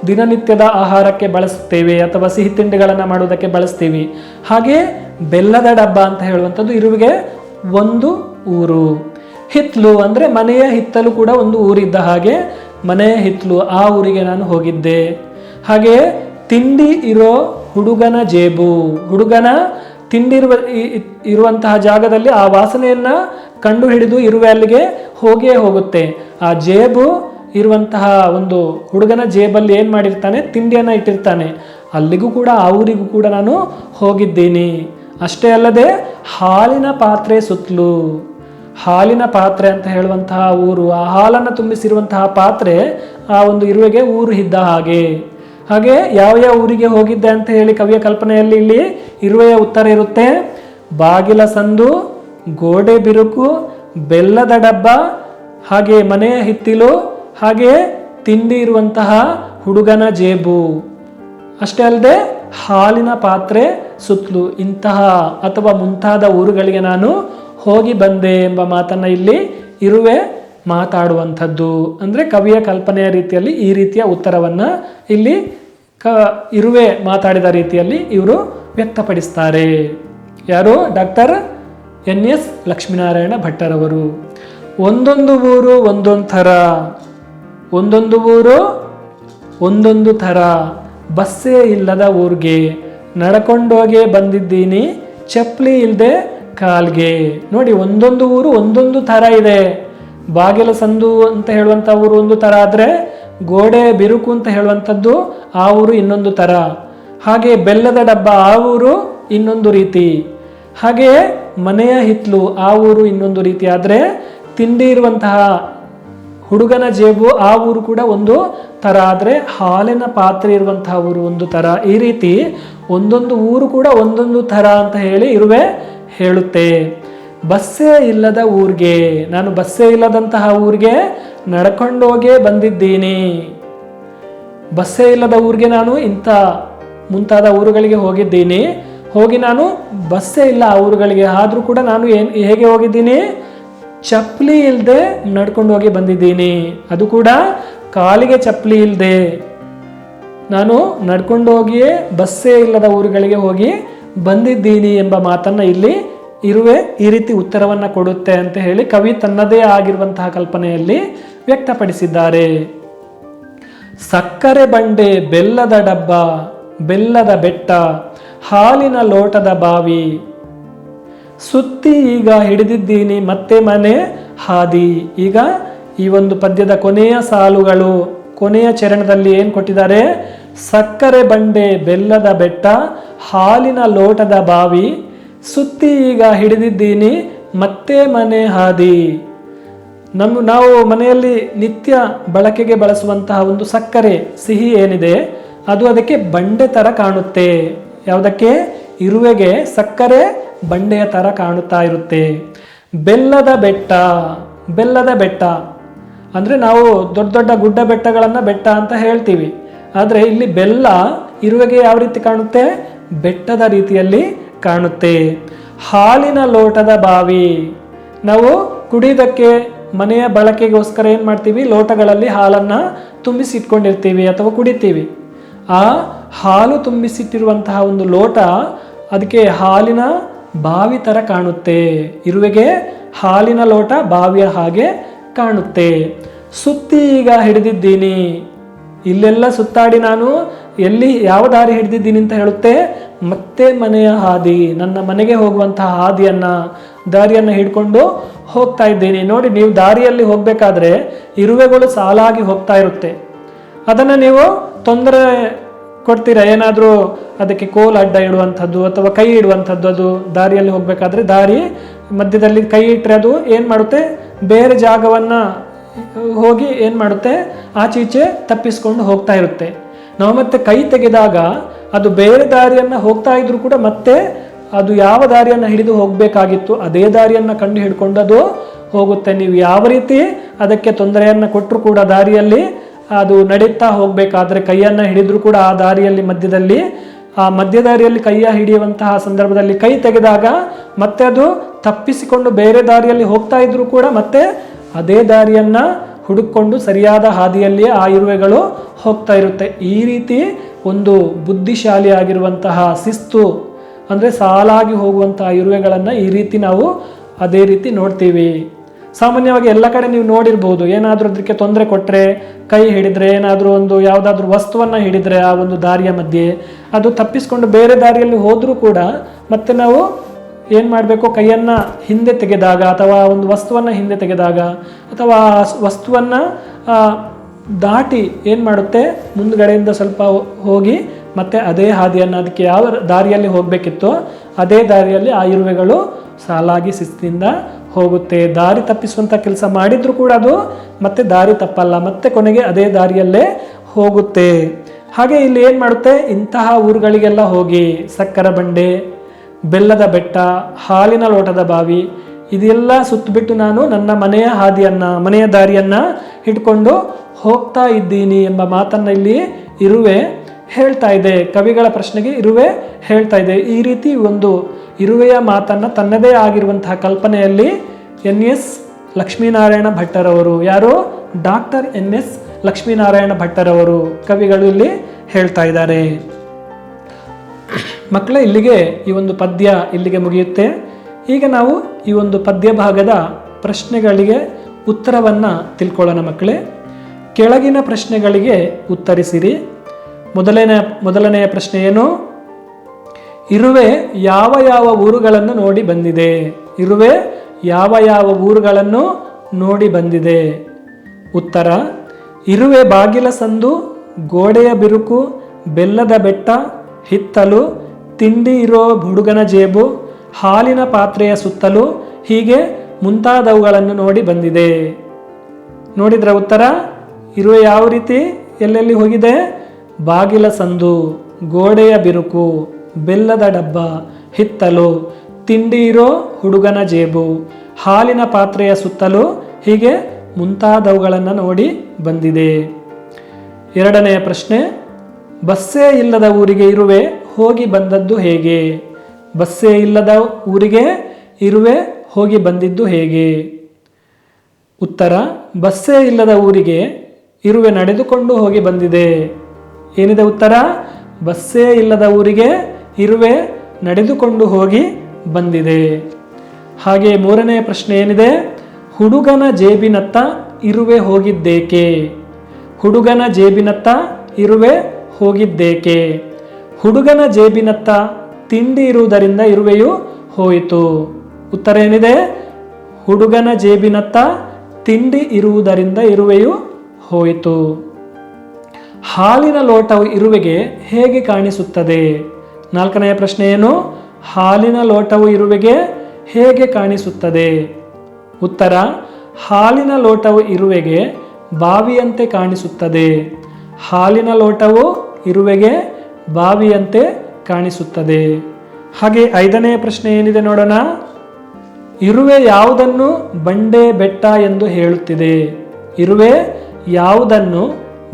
ದಿನನಿತ್ಯದ ಆಹಾರಕ್ಕೆ ಬಳಸ್ತೇವೆ ಅಥವಾ ಸಿಹಿ ತಿಂಡಿಗಳನ್ನು ಮಾಡುವುದಕ್ಕೆ ಬಳಸ್ತೀವಿ. ಹಾಗೆ ಬೆಲ್ಲದ ಡಬ್ಬ ಅಂತ ಹೇಳುವಂಥದ್ದು ಇರುವಿಗೆ ಒಂದು ಊರು. ಹಿತ್ಲು ಅಂದರೆ ಮನೆಯ ಹಿತ್ತಲು ಕೂಡ ಒಂದು ಊರಿದ್ದ ಹಾಗೆ, ಮನೆಯ ಹಿತ್ಲು ಆ ಊರಿಗೆ ನಾನು ಹೋಗಿದ್ದೆ. ಹಾಗೆ ತಿಂಡಿ ಇರೋ ಹುಡುಗನ ಜೇಬು, ಹುಡುಗನ ತಿಂಡಿ ಇರುವಂತಹ ಜಾಗದಲ್ಲಿ ಆ ವಾಸನೆಯನ್ನ ಕಂಡು ಹಿಡಿದು ಇರುವೆ ಅಲ್ಲಿಗೆ ಹೋಗಿಯೇ ಹೋಗುತ್ತೆ. ಆ ಜೇಬು ಇರುವಂತಹ ಒಂದು ಹುಡುಗನ ಜೇಬಲ್ಲಿ ಏನು ಮಾಡಿರ್ತಾನೆ, ತಿಂಡಿಯನ್ನು ಇಟ್ಟಿರ್ತಾನೆ. ಅಲ್ಲಿಗೂ ಕೂಡ ಆ ಊರಿಗೂ ಕೂಡ ನಾನು ಹೋಗಿದ್ದೀನಿ. ಅಷ್ಟೇ ಅಲ್ಲದೆ ಹಾಲಿನ ಪಾತ್ರೆ ಸುತ್ತಲೂ, ಹಾಲಿನ ಪಾತ್ರೆ ಅಂತ ಹೇಳುವಂತಹ ಊರು, ಆ ಹಾಲನ್ನು ತುಂಬಿಸಿರುವಂತಹ ಪಾತ್ರೆ ಆ ಒಂದು ಇರುವೆಗೆ ಊರು ಇದ್ದ ಹಾಗೆ. ಹಾಗೆ ಯಾವ ಊರಿಗೆ ಹೋಗಿದ್ದೆ ಅಂತ ಹೇಳಿ ಕವಿಯ ಕಲ್ಪನೆಯಲ್ಲಿ ಇಲ್ಲಿ ಇರುವೆಯ ಉತ್ತರ ಇರುತ್ತೆ. ಬಾಗಿಲ ಸಂದು, ಗೋಡೆ ಬಿರುಕು, ಬೆಲ್ಲದ ಡಬ್ಬ, ಹಾಗೆ ಮನೆಯ ಹಿತ್ತಿಲು, ಹಾಗೆ ತಿಂಡಿ ಇರುವಂತಹ ಹುಡುಗನ ಜೇಬು. ಅಷ್ಟೇ ಅಲ್ಲದೆ ಹಾಲಿನ ಪಾತ್ರೆ ಸುತ್ತಲೂ, ಇಂತಹ ಅಥವಾ ಮುಂತಾದ ಊರುಗಳಿಗೆ ನಾನು ಹೋಗಿ ಬಂದೆ ಎಂಬ ಮಾತನ್ನು ಇಲ್ಲಿ ಇರುವೆ ಮಾತಾಡುವಂಥದ್ದು. ಅಂದರೆ ಕವಿಯ ಕಲ್ಪನೆಯ ರೀತಿಯಲ್ಲಿ ಈ ರೀತಿಯ ಉತ್ತರವನ್ನು ಇಲ್ಲಿ ಇರುವೆ ಮಾತಾಡಿದ ರೀತಿಯಲ್ಲಿ ಇವರು ವ್ಯಕ್ತಪಡಿಸ್ತಾರೆ. ಯಾರು? ಡಾಕ್ಟರ್ NS ಲಕ್ಷ್ಮೀನಾರಾಯಣ ಭಟ್ಟರವರು. ಒಂದೊಂದು ಊರು ಒಂದೊಂದು ಥರ, ಒಂದೊಂದು ಊರು ಒಂದೊಂದು ಥರ, ಬಸ್ಸೇ ಇಲ್ಲದ ಊರಿಗೆ ನಡ್ಕೊಂಡೋಗೆ ಬಂದಿದ್ದೀನಿ ಚಪ್ಪಲಿ ಇಲ್ಲದೆ ಕಾಲ್ಗೆ. ನೋಡಿ, ಒಂದೊಂದು ಊರು ಒಂದೊಂದು ಥರ ಇದೆ. ಬಾಗಿಲ ಸಂದು ಅಂತ ಹೇಳುವಂಥ ಊರು ಒಂದು ಥರ ಆದರೆ, ಗೋಡೆ ಬಿರುಕು ಅಂತ ಹೇಳುವಂಥದ್ದು ಆ ಊರು ಇನ್ನೊಂದು ಥರ. ಹಾಗೆ ಬೆಲ್ಲದ ಡಬ್ಬ ಆ ಊರು ಇನ್ನೊಂದು ರೀತಿ. ಹಾಗೆಯೇ ಮನೆಯ ಹಿತ್ಲು ಆ ಊರು ಇನ್ನೊಂದು ರೀತಿ ಆದರೆ, ತಿಂಡಿ ಇರುವಂತಹ ಹುಡುಗನ ಜೇಬು ಆ ಊರು ಕೂಡ ಒಂದು ಥರ ಆದರೆ, ಹಾಲಿನ ಪಾತ್ರೆ ಇರುವಂತಹ ಊರು ಒಂದು ಥರ. ಈ ರೀತಿ ಒಂದೊಂದು ಊರು ಕೂಡ ಒಂದೊಂದು ಥರ ಅಂತ ಹೇಳಿ ಇರುವೆ ಹೇಳುತ್ತೆ. ಬಸ್ಸೇ ಇಲ್ಲದ ಊರಿಗೆ, ನಾನು ಬಸ್ಸೇ ಇಲ್ಲದಂತಹ ಊರಿಗೆ ನಡ್ಕೊಂಡೋಗೇ ಬಂದಿದ್ದೀನಿ. ಬಸ್ಸೇ ಇಲ್ಲದ ಊರಿಗೆ ನಾನು ಇಂಥ ಮುಂತಾದ ಊರುಗಳಿಗೆ ಹೋಗಿದ್ದೀನಿ. ಹೋಗಿ ನಾನು ಬಸ್ಸೇ ಇಲ್ಲ ಆ ಊರುಗಳಿಗೆ, ಆದರೂ ಕೂಡ ನಾನು ಹೇಗೆ ಹೋಗಿದ್ದೀನಿ? ಚಪ್ಪಲಿ ಇಲ್ಲದೆ ನಡ್ಕೊಂಡು ಹೋಗಿ ಬಂದಿದ್ದೀನಿ. ಅದು ಕೂಡ ಕಾಲಿಗೆ ಚಪ್ಪಲಿ ಇಲ್ಲದೆ ನಾನು ನಡ್ಕೊಂಡು ಹೋಗಿಯೇ ಬಸ್ಸೇ ಇಲ್ಲದ ಊರುಗಳಿಗೆ ಹೋಗಿ ಬಂದಿದ್ದೀನಿ ಎಂಬ ಮಾತನ್ನು ಇಲ್ಲಿ ಇರುವೆ ಈ ರೀತಿ ಉತ್ತರವನ್ನು ಕೊಡುತ್ತೆ ಅಂತ ಹೇಳಿ ಕವಿ ತನ್ನದೇ ಆಗಿರುವಂತಹ ಕಲ್ಪನೆಯಲ್ಲಿ ವ್ಯಕ್ತಪಡಿಸಿದ್ದಾರೆ. ಸಕ್ಕರೆ ಬಂಡೆ, ಬೆಲ್ಲದ ಡಬ್ಬ, ಬೆಲ್ಲದ ಬೆಟ್ಟ, ಹಾಲಿನ ಲೋಟದ ಬಾವಿ, ಸುತ್ತಿ ಈಗ ಹಿಡಿದಿದ್ದೀನಿ ಮತ್ತೆ ಮನೆ ಹಾದಿ. ಈಗ ಈ ಒಂದು ಪದ್ಯದ ಕೊನೆಯ ಸಾಲುಗಳು, ಕೊನೆಯ ಚರಣದಲ್ಲಿ ಏನು ಕೊಟ್ಟಿದ್ದಾರೆ? ಸಕ್ಕರೆ ಬಂಡೆ, ಬೆಲ್ಲದ ಬೆಟ್ಟ, ಹಾಲಿನ ಲೋಟದ ಬಾವಿ, ಸುತ್ತಿ ಈಗ ಹಿಡಿದಿದ್ದೀನಿ ಮತ್ತೆ ಮನೆ ಹಾದಿ. ನಾವು ಮನೆಯಲ್ಲಿ ನಿತ್ಯ ಬಳಕೆಗೆ ಬಳಸುವಂತಹ ಒಂದು ಸಕ್ಕರೆ ಸಿಹಿ ಏನಿದೆ ಅದು ಅದಕ್ಕೆ ಬಂಡೆ ಥರ ಕಾಣುತ್ತೆ. ಯಾವುದಕ್ಕೆ? ಇರುವೆಗೆ ಸಕ್ಕರೆ ಬಂಡೆಯ ಥರ ಕಾಣುತ್ತಾ ಇರುತ್ತೆ. ಬೆಲ್ಲದ ಬೆಟ್ಟ, ಬೆಲ್ಲದ ಬೆಟ್ಟ ಅಂದರೆ ನಾವು ದೊಡ್ಡ ದೊಡ್ಡ ಗುಡ್ಡ ಬೆಟ್ಟಗಳನ್ನು ಬೆಟ್ಟ ಅಂತ ಹೇಳ್ತೀವಿ. ಆದರೆ ಇಲ್ಲಿ ಬೆಲ್ಲ ಇರುವೆಗೆ ಯಾವ ರೀತಿ ಕಾಣುತ್ತೆ? ಬೆಟ್ಟದ ರೀತಿಯಲ್ಲಿ ಕಾಣುತ್ತೆ. ಹಾಲಿನ ಲೋಟದ ಬಾವಿ, ನಾವು ಕುಡಿಯೋದಕ್ಕೆ ಮನೆಯ ಬಳಕೆಗೋಸ್ಕರ ಏನು ಮಾಡ್ತೀವಿ? ಲೋಟಗಳಲ್ಲಿ ಹಾಲನ್ನು ತುಂಬಿಸಿಟ್ಕೊಂಡಿರ್ತೀವಿ ಅಥವಾ ಕುಡಿತೀವಿ. ಆ ಹಾಲು ತುಂಬಿಸಿಟ್ಟಿರುವಂತಹ ಒಂದು ಲೋಟ ಅದಕ್ಕೆ ಹಾಲಿನ ಬಾವಿ ಥರ ಕಾಣುತ್ತೆ. ಇರುವೆಗೆ ಹಾಲಿನ ಲೋಟ ಬಾವಿಯ ಹಾಗೆ ಕಾಣುತ್ತೆ. ಸುತ್ತಿ ಈಗ ಹಿಡಿದಿದ್ದೀನಿ, ಇಲ್ಲೆಲ್ಲ ಸುತ್ತಾಡಿ ನಾನು ಎಲ್ಲಿ ಯಾವ ದಾರಿ ಹಿಡಿದಿದ್ದೀನಿ ಅಂತ ಹೇಳುತ್ತೆ. ಮತ್ತೆ ಮನೆಯ ಹಾದಿ, ನನ್ನ ಮನೆಗೆ ಹೋಗುವಂತಹ ದಾರಿಯನ್ನು ಹಿಡ್ಕೊಂಡು ಹೋಗ್ತಾ ಇದ್ದೀನಿ. ನೋಡಿ, ನೀವು ದಾರಿಯಲ್ಲಿ ಹೋಗಬೇಕಾದ್ರೆ ಇರುವೆಗಳು ಸಾಲಾಗಿ ಹೋಗ್ತಾ ಇರುತ್ತೆ. ಅದನ್ನು ನೀವು ತೊಂದರೆ ಕೊಡ್ತೀರಾ, ಏನಾದರೂ ಅದಕ್ಕೆ ಕೋಲ್ ಅಡ್ಡ ಇಡುವಂಥದ್ದು ಅಥವಾ ಕೈ ಇಡುವಂಥದ್ದು. ಅದು ದಾರಿಯಲ್ಲಿ ಹೋಗಬೇಕಾದ್ರೆ ದಾರಿ ಮಧ್ಯದಲ್ಲಿ ಕೈ ಇಟ್ಟರೆ ಅದು ಏನು ಮಾಡುತ್ತೆ? ಬೇರೆ ಜಾಗವನ್ನು ಹೋಗಿ ಏನು ಮಾಡುತ್ತೆ? ಆಚೀಚೆ ತಪ್ಪಿಸ್ಕೊಂಡು ಹೋಗ್ತಾ ಇರುತ್ತೆ. ನಾವು ಮತ್ತೆ ಕೈ ತೆಗೆದಾಗ ಅದು ಬೇರೆ ದಾರಿಯನ್ನು ಹೋಗ್ತಾ ಇದ್ರೂ ಕೂಡ ಮತ್ತೆ ಅದು ಯಾವ ದಾರಿಯನ್ನು ಹಿಡಿದು ಹೋಗಬೇಕಾಗಿತ್ತು ಅದೇ ದಾರಿಯನ್ನು ಕಂಡು ಹಿಡ್ಕೊಂಡು ಅದು ಹೋಗುತ್ತೆ. ನೀವು ಯಾವ ರೀತಿ ಅದಕ್ಕೆ ತೊಂದರೆಯನ್ನು ಕೊಟ್ಟರು ಕೂಡ ದಾರಿಯಲ್ಲಿ ಅದು ನಡೀತಾ ಹೋಗಬೇಕಾದ್ರೆ ಕೈಯನ್ನು ಹಿಡಿದ್ರೂ ಕೂಡ ಆ ದಾರಿಯಲ್ಲಿ ಮಧ್ಯ ದಾರಿಯಲ್ಲಿ ಕೈಯ ಹಿಡಿಯುವಂತಹ ಸಂದರ್ಭದಲ್ಲಿ ಕೈ ತೆಗೆದಾಗ ಮತ್ತೆ ಅದು ತಪ್ಪಿಸಿಕೊಂಡು ಬೇರೆ ದಾರಿಯಲ್ಲಿ ಹೋಗ್ತಾ ಇದ್ರೂ ಕೂಡ ಮತ್ತೆ ಅದೇ ದಾರಿಯನ್ನು ಹುಡುಕೊಂಡು ಸರಿಯಾದ ಹಾದಿಯಲ್ಲಿಯೇ ಆ ಇರುವೆಗಳು ಹೋಗ್ತಾ ಇರುತ್ತೆ. ಈ ರೀತಿ ಒಂದು ಬುದ್ಧಿಶಾಲಿ ಆಗಿರುವಂತಹ ಶಿಸ್ತು ಅಂದರೆ ಸಾಲಾಗಿ ಹೋಗುವಂತಹ ಇರುವೆಗಳನ್ನು ಈ ರೀತಿ ನಾವು ಅದೇ ರೀತಿ ನೋಡ್ತೀವಿ. ಸಾಮಾನ್ಯವಾಗಿ ಎಲ್ಲ ಕಡೆ ನೀವು ನೋಡಿರ್ಬೋದು, ಏನಾದರೂ ಅದಕ್ಕೆ ತೊಂದರೆ ಕೊಟ್ಟರೆ, ಕೈ ಹಿಡಿದ್ರೆ, ಏನಾದರೂ ಯಾವುದಾದ್ರೂ ವಸ್ತುವನ್ನು ಹಿಡಿದ್ರೆ ಆ ಒಂದು ದಾರಿಯ ಮಧ್ಯೆ ಅದು ತಪ್ಪಿಸ್ಕೊಂಡು ಬೇರೆ ದಾರಿಯಲ್ಲಿ ಹೋದರೂ ಕೂಡ ಮತ್ತೆ ನಾವು ಏನು ಮಾಡಬೇಕು? ಕೈಯನ್ನು ಹಿಂದೆ ತೆಗೆದಾಗ ಅಥವಾ ಒಂದು ವಸ್ತುವನ್ನು ಹಿಂದೆ ತೆಗೆದಾಗ ಅಥವಾ ವಸ್ತುವನ್ನು ದಾಟಿ ಏನು ಮಾಡುತ್ತೆ? ಮುಂದ್ಗಡೆಯಿಂದ ಸ್ವಲ್ಪ ಹೋಗಿ ಮತ್ತೆ ಅದೇ ಹಾದಿಯನ್ನು ಅದಕ್ಕೆ ಯಾವ ದಾರಿಯಲ್ಲಿ ಹೋಗಬೇಕಿತ್ತೋ ಅದೇ ದಾರಿಯಲ್ಲಿ ಆ ಇರುವೆಗಳು ಸಾಲಾಗಿ ಶಿಸ್ತಿನಿಂದ ಹೋಗುತ್ತೆ. ದಾರಿ ತಪ್ಪಿಸುವಂಥ ಕೆಲಸ ಮಾಡಿದರೂ ಕೂಡ ಅದು ಮತ್ತೆ ದಾರಿ ತಪ್ಪಲ್ಲ, ಮತ್ತೆ ಕೊನೆಗೆ ಅದೇ ದಾರಿಯಲ್ಲೇ ಹೋಗುತ್ತೆ. ಹಾಗೆ ಇಲ್ಲಿ ಏನು ಮಾಡುತ್ತೆ? ಇಂತಹ ಊರುಗಳಿಗೆಲ್ಲ ಹೋಗಿ ಸಕ್ಕರೆ ಬಂಡೆ, ಬೆಲ್ಲದ ಬೆಟ್ಟ, ಹಾಲಿನ ಲೋಟದ ಬಾವಿ ಇದೆಲ್ಲ ಸುತ್ತಬಿಟ್ಟು ನಾನು ನನ್ನ ಮನೆಯ ದಾರಿಯನ್ನು ಹಿಡ್ಕೊಂಡು ಹೋಗ್ತಾ ಇದ್ದೀನಿ ಎಂಬ ಮಾತನ್ನು ಇಲ್ಲಿ ಇರುವೆ ಹೇಳ್ತಾ ಇದೆ. ಕವಿಗಳ ಪ್ರಶ್ನೆಗೆ ಇರುವೆ ಹೇಳ್ತಾ ಇದೆ. ಈ ರೀತಿ ಒಂದು ಇರುವೆಯ ಮಾತನ್ನು ತನ್ನದೇ ಆಗಿರುವಂತಹ ಕಲ್ಪನೆಯಲ್ಲಿ NS ಲಕ್ಷ್ಮೀನಾರಾಯಣ ಭಟ್ಟರವರು, ಯಾರು? ಡಾಕ್ಟರ್ NS ಲಕ್ಷ್ಮೀನಾರಾಯಣ ಭಟ್ಟರವರು ಕವಿಗಳು ಇಲ್ಲಿ ಹೇಳ್ತಾ ಇದ್ದಾರೆ. ಮಕ್ಕಳೇ, ಇಲ್ಲಿಗೆ ಈ ಒಂದು ಪದ್ಯ ಇಲ್ಲಿಗೆ ಮುಗಿಯುತ್ತೆ. ಈಗ ನಾವು ಈ ಒಂದು ಪದ್ಯ ಭಾಗದ ಪ್ರಶ್ನೆಗಳಿಗೆ ಉತ್ತರವನ್ನು ತಿಳ್ಕೊಳ್ಳೋಣ ಮಕ್ಕಳೇ. ಕೆಳಗಿನ ಪ್ರಶ್ನೆಗಳಿಗೆ ಉತ್ತರಿಸಿರಿ. ಮೊದಲನೆಯ ಪ್ರಶ್ನೆ ಏನು? ಇರುವೆ ಯಾವ ಯಾವ ಊರುಗಳನ್ನು ನೋಡಿ ಬಂದಿದೆ? ಇರುವೆ ಯಾವ ಯಾವ ಊರುಗಳನ್ನು ನೋಡಿ ಬಂದಿದೆ? ಉತ್ತರ: ಇರುವೆ ಬಾಗಿಲ ಸಂದು, ಗೋಡೆಯ ಬಿರುಕು, ಬೆಲ್ಲದ ಬೆಟ್ಟ, ಹಿತ್ತಲು, ತಿಂಡಿ ಇರೋ ಹುಡುಗನ ಜೇಬು, ಹಾಲಿನ ಪಾತ್ರೆಯ ಸುತ್ತಲೂ, ಹೀಗೆ ಮುಂತಾದವುಗಳನ್ನು ನೋಡಿ ಬಂದಿದೆ. ನೋಡಿದ್ರ ಉತ್ತರ? ಇರುವೆ ಯಾವ ರೀತಿ ಎಲ್ಲೆಲ್ಲಿ ಹೋಗಿದೆ? ಬಾಗಿಲ ಸಂದು, ಗೋಡೆಯ ಬಿರುಕು, ಬೆಲ್ಲದ ಡಬ್ಬ, ಹಿತ್ತಲು, ತಿಂಡಿ ಇರೋ ಹುಡುಗನ ಜೇಬು, ಹಾಲಿನ ಪಾತ್ರೆಯ ಸುತ್ತಲೂ, ಹೀಗೆ ಮುಂತಾದವುಗಳನ್ನು ನೋಡಿ ಬಂದಿದೆ. ಎರಡನೆಯ ಪ್ರಶ್ನೆ: ಬಸ್ಸೇ ಇಲ್ಲದ ಊರಿಗೆ ಇರುವೆ ಹೋಗಿ ಬಂದದ್ದು ಹೇಗೆ? ಬಸ್ಸೇ ಇಲ್ಲದ ಊರಿಗೆ ಇರುವೆ ಹೋಗಿ ಬಂದಿದ್ದು ಹೇಗೆ? ಉತ್ತರ: ಬಸ್ಸೇ ಇಲ್ಲದ ಊರಿಗೆ ಇರುವೆ ನಡೆದುಕೊಂಡು ಹೋಗಿ ಬಂದಿದೆ. ಏನಿದೆ ಉತ್ತರ? ಬಸ್ಸೇ ಇಲ್ಲದ ಊರಿಗೆ ಇರುವೆ ನಡೆದುಕೊಂಡು ಹೋಗಿ ಬಂದಿದೆ. ಹಾಗೆ ಮೂರನೆಯ ಪ್ರಶ್ನೆ ಏನಿದೆ? ಹುಡುಗನ ಜೇಬಿನತ್ತ ಇರುವೆ ಹೋಗಿದ್ದೇಕೆ? ಹುಡುಗನ ಜೇಬಿನತ್ತ ಇರುವೆ ಹೋಗಿದ್ದೇಕೆ? ಹುಡುಗನ ಜೇಬಿನತ್ತ ತಿಂಡಿ ಇರುವುದರಿಂದ ಇರುವೆಯು ಹೋಯಿತು. ಉತ್ತರ ಏನಿದೆ? ಹುಡುಗನ ಜೇಬಿನತ್ತ ತಿಂಡಿ ಇರುವುದರಿಂದ ಇರುವೆಯು ಹೋಯಿತು. ಹಾಲಿನ ಲೋಟವು ಇರುವೆಗೆ ಹೇಗೆ ಕಾಣಿಸುತ್ತದೆ? ನಾಲ್ಕನೆಯ ಪ್ರಶ್ನೆ ಏನು? ಹಾಲಿನ ಲೋಟವು ಇರುವೆಗೆ ಹೇಗೆ ಕಾಣಿಸುತ್ತದೆ? ಉತ್ತರ: ಹಾಲಿನ ಲೋಟವು ಇರುವೆಗೆ ಬಾವಿಯಂತೆ ಕಾಣಿಸುತ್ತದೆ. ಹಾಲಿನ ಲೋಟವು ಇರುವೆಗೆ ಬಾವಿಯಂತೆ ಕಾಣಿಸುತ್ತದೆ. ಹಾಗೆ ಐದನೆಯ ಪ್ರಶ್ನೆ ಏನಿದೆ ನೋಡೋಣ. ಇರುವೆ ಯಾವುದನ್ನು ಬಂಡೆ ಬೆಟ್ಟ ಎಂದು ಹೇಳುತ್ತಿದೆ? ಇರುವೆ ಯಾವುದನ್ನು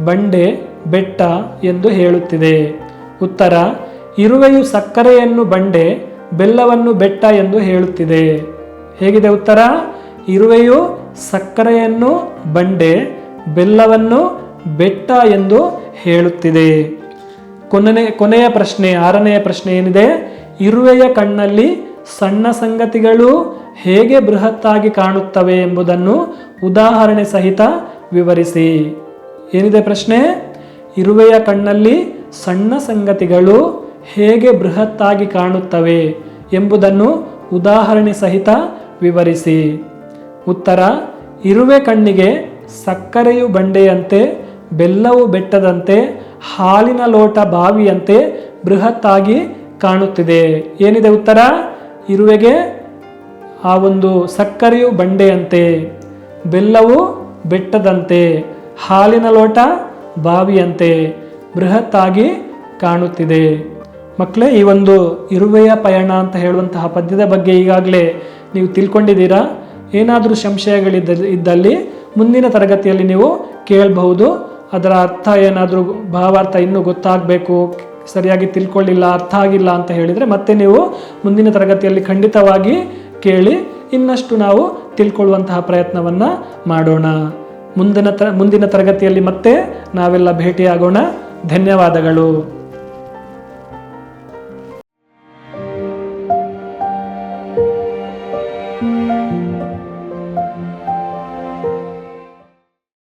ಬಂಡೆ ಬೆಟ್ಟ ಎಂದು ಹೇಳುತ್ತಿದೆ? ಉತ್ತರ: ಇರುವೆಯು ಸಕ್ಕರೆಯನ್ನು ಬಂಡೆ, ಬೆಲ್ಲವನ್ನು ಬೆಟ್ಟ ಎಂದು ಹೇಳುತ್ತಿದೆ. ಹೇಗಿದೆ ಉತ್ತರ? ಇರುವೆಯು ಸಕ್ಕರೆಯನ್ನು ಬಂಡೆ, ಬೆಲ್ಲವನ್ನು ಬೆಟ್ಟ ಎಂದು ಹೇಳುತ್ತಿದೆ. ಕೊನೆಯ ಪ್ರಶ್ನೆ, ಆರನೆಯ ಪ್ರಶ್ನೆ ಏನಿದೆ? ಇರುವೆಯ ಕಣ್ಣಲ್ಲಿ ಸಣ್ಣ ಸಂಗತಿಗಳು ಹೇಗೆ ಬೃಹತ್ತಾಗಿ ಕಾಣುತ್ತವೆ ಎಂಬುದನ್ನು ಉದಾಹರಣೆ ಸಹಿತ ವಿವರಿಸಿ. ಏನಿದೆ ಪ್ರಶ್ನೆ? ಇರುವೆಯ ಕಣ್ಣಲ್ಲಿ ಸಣ್ಣ ಸಂಗತಿಗಳು ಹೇಗೆ ಬೃಹತ್ತಾಗಿ ಕಾಣುತ್ತವೆ ಎಂಬುದನ್ನು ಉದಾಹರಣೆ ಸಹಿತ ವಿವರಿಸಿ. ಉತ್ತರ: ಇರುವೆ ಕಣ್ಣಿಗೆ ಸಕ್ಕರೆಯು ಬಂಡೆಯಂತೆ, ಬೆಲ್ಲವು ಬೆಟ್ಟದಂತೆ, ಹಾಲಿನ ಲೋಟ ಬಾವಿಯಂತೆ ಬೃಹತ್ತಾಗಿ ಕಾಣುತ್ತಿದೆ. ಏನಿದೆ ಉತ್ತರ? ಇರುವೆಗೆ ಆ ಒಂದು ಸಕ್ಕರೆಯು ಬಂಡೆಯಂತೆ, ಬೆಲ್ಲವು ಬೆಟ್ಟದಂತೆ, ಹಾಲಿನ ಲೋಟ ಬಾವಿಯಂತೆ ಬೃಹತ್ತಾಗಿ ಕಾಣುತ್ತಿದೆ. ಮಕ್ಕಳೇ, ಈ ಒಂದು ಇರುವೆಯ ಪಯಣ ಅಂತ ಹೇಳುವಂತಹ ಪದ್ಯದ ಬಗ್ಗೆ ಈಗಾಗಲೇ ನೀವು ತಿಳ್ಕೊಂಡಿದ್ದೀರಾ. ಏನಾದರೂ ಸಂಶಯಗಳಿದ್ದಲ್ಲಿ ಮುಂದಿನ ತರಗತಿಯಲ್ಲಿ ನೀವು ಕೇಳಬಹುದು. ಅದರ ಅರ್ಥ ಏನಾದರೂ ಭಾವಾರ್ಥ ಇನ್ನೂ ಗೊತ್ತಾಗಬೇಕು, ಸರಿಯಾಗಿ ತಿಳ್ಕೊಳ್ಳಿಲ್ಲ, ಅರ್ಥ ಆಗಿಲ್ಲ ಅಂತ ಹೇಳಿದರೆ ಮತ್ತೆ ನೀವು ಮುಂದಿನ ತರಗತಿಯಲ್ಲಿ ಖಂಡಿತವಾಗಿ ಕೇಳಿ ಇನ್ನಷ್ಟು ನಾವು ತಿಳ್ಕೊಳ್ಳುವಂತಹ ಪ್ರಯತ್ನವನ್ನು ಮಾಡೋಣ. ಮುಂದಿನ ತರಗತಿಯಲ್ಲಿ ಮತ್ತೆ ನಾವೆಲ್ಲ ಭೇಟಿಯಾಗೋಣ. ಧನ್ಯವಾದಗಳು.